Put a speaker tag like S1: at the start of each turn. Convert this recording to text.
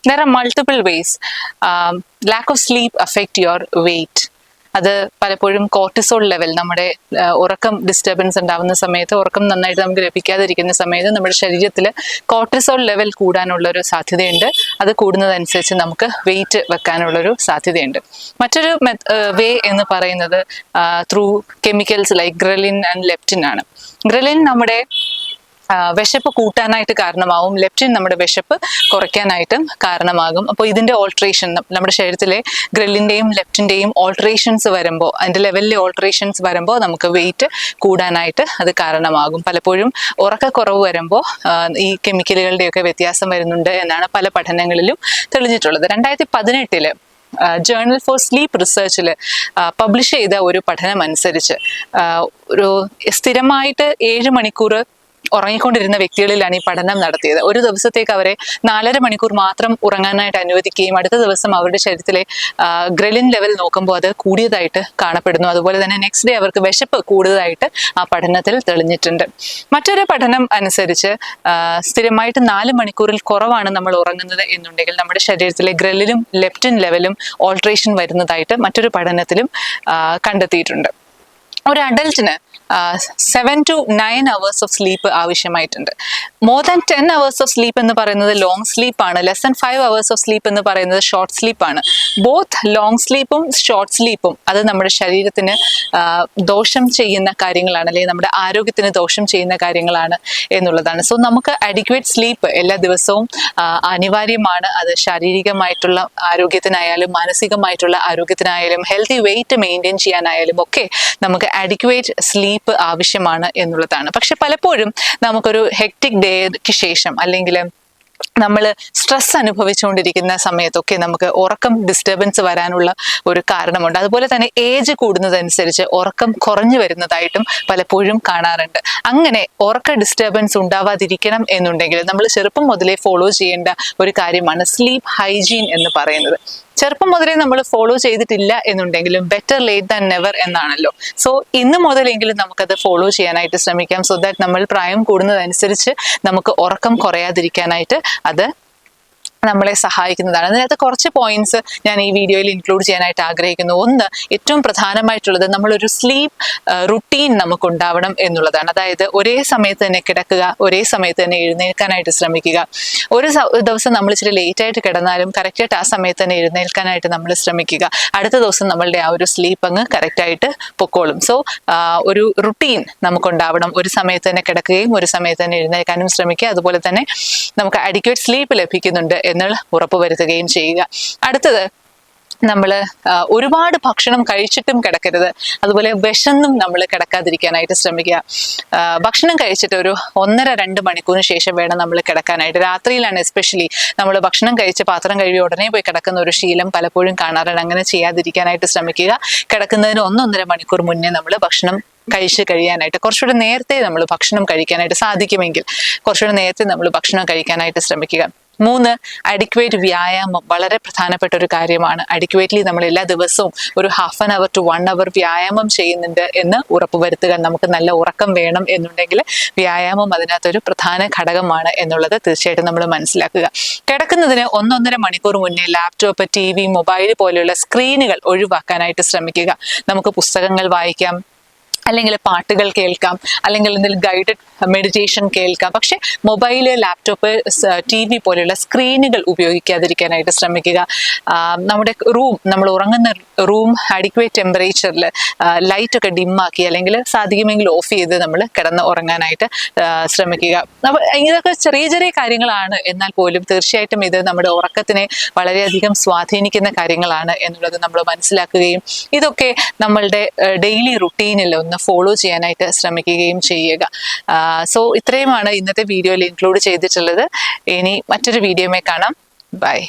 S1: There are multiple ways. Lack of sleep affect your weight. അത് പലപ്പോഴും cortisol level, നമ്മുടെ ഉറക്കം ഡിസ്റ്റർബൻസ് ഉണ്ടാവുന്ന സമയത്ത്, ഉറക്കം നന്നായിട്ട് നമുക്ക് ലഭിക്കാതിരിക്കുന്ന സമയത്ത് നമ്മുടെ ശരീരത്തിൽ കോർട്ടിസോൾ ലെവൽ കൂടാനുള്ളൊരു സാധ്യതയുണ്ട്. അത് കൂടുന്നതനുസരിച്ച് നമുക്ക് വെയിറ്റ് വെക്കാനുള്ളൊരു സാധ്യതയുണ്ട്. മറ്റൊരു വേ എന്ന് പറയുന്നത് through chemicals like ghrelin and leptin ആണ്. ഗ്രലിൻ നമ്മുടെ വിശപ്പ് കൂട്ടാനായിട്ട് കാരണമാവും, ലെപ്റ്റിൻ നമ്മുടെ വിശപ്പ് കുറയ്ക്കാനായിട്ടും കാരണമാകും. അപ്പോൾ ഇതിന്റെ ഓൾട്രേഷൻ, നമ്മുടെ ശരീരത്തിലെ ഗ്രലിന്റെയും ലെപ്റ്റിന്റെയും ഓൾട്രേഷൻസ് വരുമ്പോൾ, അതിന്റെ ലെവലിലെ ഓൾട്രേഷൻസ് വരുമ്പോൾ നമുക്ക് വെയിറ്റ് കൂടാനായിട്ട് അത് കാരണമാകും. പലപ്പോഴും ഉറക്കക്കുറവ് വരുമ്പോൾ ഈ കെമിക്കലുകളുടെയൊക്കെ വ്യത്യാസം വരുന്നുണ്ട് എന്നാണ് പല പഠനങ്ങളിലും തെളിഞ്ഞിട്ടുള്ളത്. 2018 ജേർണൽ ഫോർ സ്ലീപ്പ് റിസർച്ചിൽ പബ്ലിഷ് ചെയ്ത ഒരു പഠനം അനുസരിച്ച് ഒരു സ്ഥിരമായിട്ട് 7 മണിക്കൂർ ഉറങ്ങിക്കൊണ്ടിരുന്ന വ്യക്തികളിലാണ് ഈ പഠനം നടത്തിയത്. ഒരു ദിവസത്തേക്ക് അവരെ 4.5 മണിക്കൂർ മാത്രം ഉറങ്ങാനായിട്ട് അനുവദിക്കുകയും അടുത്ത ദിവസം അവരുടെ ശരീരത്തിലെ ഗ്രലിൻ ലെവൽ നോക്കുമ്പോൾ അത് കൂടിയതായിട്ട് കാണപ്പെടുന്നു. അതുപോലെ തന്നെ നെക്സ്റ്റ് ഡേ അവർക്ക് വിശപ്പ് കൂടുതലായിട്ട് ആ പഠനത്തിൽ തെളിഞ്ഞിട്ടുണ്ട്. മറ്റൊരു പഠനം അനുസരിച്ച് സ്ഥിരമായിട്ട് 4 മണിക്കൂറിൽ കുറവാണ് നമ്മൾ ഉറങ്ങുന്നത് എന്നുണ്ടെങ്കിൽ നമ്മുടെ ശരീരത്തിലെ ഗ്രലിലും ലെപ്റ്റിൻ ലെവലും ഓൾട്രേഷൻ വരുന്നതായിട്ട് മറ്റൊരു പഠനത്തിലും കണ്ടെത്തിയിട്ടുണ്ട്. ഒരു അഡൽറ്റിന് 7 to 9 hours ഓഫ് സ്ലീപ്പ് ആവശ്യമായിട്ടുണ്ട്. More than 10 hours of sleep എന്ന് പറയുന്നത് ലോങ് സ്ലീപ്പാണ്. Less than 5 hours of sleep എന്ന് പറയുന്നത് ഷോർട്ട് സ്ലീപ്പാണ്. ബോത്ത് ലോങ് സ്ലീപ്പും ഷോർട്ട് സ്ലീപ്പും അത് നമ്മുടെ ശരീരത്തിന് ദോഷം ചെയ്യുന്ന കാര്യങ്ങളാണ്, അല്ലെങ്കിൽ നമ്മുടെ ആരോഗ്യത്തിന് ദോഷം ചെയ്യുന്ന കാര്യങ്ങളാണ് എന്നുള്ളതാണ്. സോ നമുക്ക് അഡിക്വേറ്റ് സ്ലീപ്പ് എല്ലാ ദിവസവും അനിവാര്യമാണ്. അത് ശാരീരികമായിട്ടുള്ള ആരോഗ്യത്തിനായാലും മാനസികമായിട്ടുള്ള ആരോഗ്യത്തിനായാലും ഹെൽത്തി വെയിറ്റ് മെയിൻറ്റെയിൻ ചെയ്യാനായാലും ഒക്കെ നമുക്ക് അഡിക്വേറ്റ് സ്ലീപ്പ് ആവശ്യമാണ് എന്നുള്ളതാണ്. പക്ഷെ പലപ്പോഴും നമുക്കൊരു ഹെക്റ്റിക് ഡേക്ക് ശേഷം, അല്ലെങ്കിൽ നമ്മൾ സ്ട്രെസ് അനുഭവിച്ചുകൊണ്ടിരിക്കുന്ന സമയത്തൊക്കെ നമുക്ക് ഉറക്കം ഡിസ്റ്റർബൻസ് വരാനുള്ള ഒരു കാരണമുണ്ട്. അതുപോലെ തന്നെ ഏജ് കൂടുന്നതനുസരിച്ച് ഉറക്കം കുറഞ്ഞു വരുന്നതായിട്ടും പലപ്പോഴും കാണാറുണ്ട്. അങ്ങനെ ഉറക്ക ഡിസ്റ്റർബൻസ് ഉണ്ടാവാതിരിക്കണം എന്നുണ്ടെങ്കിൽ നമ്മൾ ചെറുപ്പം മുതലേ ഫോളോ ചെയ്യേണ്ട ഒരു കാര്യമാണ് സ്ലീപ്പ് ഹൈജീൻ എന്ന് പറയുന്നത്. ചെറുപ്പം മുതലേ നമ്മൾ ഫോളോ ചെയ്തിട്ടില്ല എന്നുണ്ടെങ്കിലും ബെറ്റർ ലേറ്റ് ദാൻ നെവർ എന്നാണല്ലോ. സോ ഇന്ന് മുതലെങ്കിലും നമുക്കത് ഫോളോ ചെയ്യാനായിട്ട് ശ്രമിക്കാം. സോ ദാറ്റ് നമ്മൾ പ്രായം കൂടുന്നതനുസരിച്ച് നമുക്ക് ഉറക്കം കുറയാതിരിക്കാനായിട്ട് അത് നമ്മളെ സഹായിക്കുന്നതാണ്. അതിനകത്ത് കുറച്ച് പോയിന്റ്സ് ഞാൻ ഈ വീഡിയോയിൽ ഇൻക്ലൂഡ് ചെയ്യാനായിട്ട് ആഗ്രഹിക്കുന്നു. ഒന്ന്, ഏറ്റവും പ്രധാനമായിട്ടുള്ളത് നമ്മളൊരു സ്ലീപ്പ് റുട്ടീൻ നമുക്ക് ഉണ്ടാവണം എന്നുള്ളതാണ്. അതായത് ഒരേ സമയത്ത് തന്നെ കിടക്കുക, ഒരേ സമയത്ത് തന്നെ എഴുന്നേൽക്കാനായിട്ട് ശ്രമിക്കുക. ഒരു ദിവസം നമ്മൾ ഇച്ചിരി ലേറ്റ് ആയിട്ട് കിടന്നാലും കറക്റ്റായിട്ട് ആ സമയത്ത് തന്നെ എഴുന്നേൽക്കാനായിട്ട് നമ്മൾ ശ്രമിക്കുക. അടുത്ത ദിവസം നമ്മളുടെ ആ ഒരു സ്ലീപ്പ് അങ്ങ് കറക്റ്റായിട്ട് പൊക്കോളും. സോ ഒരു റുട്ടീൻ നമുക്കുണ്ടാവണം. ഒരു സമയത്ത് തന്നെ കിടക്കുകയും ഒരു സമയത്ത് തന്നെ എഴുന്നേൽക്കാനും ശ്രമിക്കുക. അതുപോലെ തന്നെ നമുക്ക് അഡിക്വേറ്റ് സ്ലീപ്പ് ലഭിക്കുന്നുണ്ട് എന്നുള്ള ഉറപ്പുവരുത്തുകയും ചെയ്യുക. അടുത്തത്, നമ്മൾ ഒരുപാട് ഭക്ഷണം കഴിച്ചിട്ടും കിടക്കരുത്. അതുപോലെ വിശന്നും നമ്മൾ കിടക്കാതിരിക്കാനായിട്ട് ശ്രമിക്കുക. ഭക്ഷണം കഴിച്ചിട്ട് ഒരു 1.5-2 മണിക്കൂറിന് ശേഷം വേണം നമ്മൾ കിടക്കാനായിട്ട്. രാത്രിയിലാണ് എസ്പെഷ്യലി നമ്മൾ ഭക്ഷണം കഴിച്ച് പാത്രം കഴുകി ഉടനെ പോയി കിടക്കുന്ന ഒരു ശീലം പലപ്പോഴും കാണാറുണ്ട്. അങ്ങനെ ചെയ്യാതിരിക്കാനായിട്ട് ശ്രമിക്കുക. കിടക്കുന്നതിന് 1-1.5 മണിക്കൂർ മുന്നേ നമ്മൾ ഭക്ഷണം കഴിച്ച് കഴിയാനായിട്ട്, കുറച്ചുകൂടെ നേരത്തെ നമ്മൾ ഭക്ഷണം കഴിക്കാനായിട്ട് സാധിക്കുമെങ്കിൽ കുറച്ചുകൂടെ നേരത്തെ നമ്മൾ ഭക്ഷണം കഴിക്കാനായിട്ട് ശ്രമിക്കുക. 3, അഡിക്വേറ്റ് വ്യായാമം വളരെ പ്രധാനപ്പെട്ട ഒരു കാര്യമാണ്. അഡിക്വേറ്റ്ലി നമ്മൾ എല്ലാ ദിവസവും ഒരു 1/2 hour to 1 hour വ്യായാമം ചെയ്യുന്നുണ്ട് എന്ന് ഉറപ്പുവരുത്തുക. നമുക്ക് നല്ല ഉറക്കം വേണം എന്നുണ്ടെങ്കിൽ വ്യായാമം അതിനകത്തൊരു പ്രധാന ഘടകമാണ് എന്നുള്ളത് തീർച്ചയായിട്ടും നമ്മൾ മനസ്സിലാക്കുക. കിടക്കുന്നതിന് 1-1.5 മണിക്കൂർ മുന്നേ ലാപ്ടോപ്പ്, TV, മൊബൈൽ പോലെയുള്ള സ്ക്രീനുകൾ ഒഴിവാക്കാനായിട്ട് ശ്രമിക്കുക. നമുക്ക് പുസ്തകങ്ങൾ വായിക്കാം, അല്ലെങ്കിൽ പാട്ടുകൾ കേൾക്കാം, അല്ലെങ്കിൽ എന്തെങ്കിലും ഗൈഡഡ് മെഡിറ്റേഷൻ കേൾക്കാം. പക്ഷെ മൊബൈല്, ലാപ്ടോപ്പ്, TV പോലെയുള്ള സ്ക്രീനുകൾ ഉപയോഗിക്കാതിരിക്കാനായിട്ട് ശ്രമിക്കുക. നമ്മുടെ നമ്മൾ ഉറങ്ങുന്ന റൂം അഡിക്വേറ്റ് ടെമ്പറേച്ചറിൽ ലൈറ്റൊക്കെ ഡിമ്മാക്കി, അല്ലെങ്കിൽ സാധിക്കുമെങ്കിൽ ഓഫ് ചെയ്ത് നമ്മൾ കിടന്ന് ഉറങ്ങാനായിട്ട് ശ്രമിക്കുക. അപ്പോൾ ഇതൊക്കെ ചെറിയ ചെറിയ കാര്യങ്ങളാണ്, എന്നാൽ പോലും തീർച്ചയായിട്ടും ഇത് നമ്മുടെ ഉറക്കത്തിനെ വളരെയധികം സ്വാധീനിക്കുന്ന കാര്യങ്ങളാണ് എന്നുള്ളത് നമ്മൾ മനസ്സിലാക്കുകയും ഇതൊക്കെ നമ്മളുടെ ഡെയിലി റുട്ടീനിൽ ഒന്ന് ഫോളോ ചെയ്യാനായിട്ട് ശ്രമിക്കുകയും ചെയ്യുക. സോ ഇത്രയുമാണ് ഇന്നത്തെ വീഡിയോയിൽ ഇൻക്ലൂഡ് ചെയ്തിട്ടുള്ളത്. ഇനി മറ്റൊരു വീഡിയോയുമായി കാണാം. ബൈ.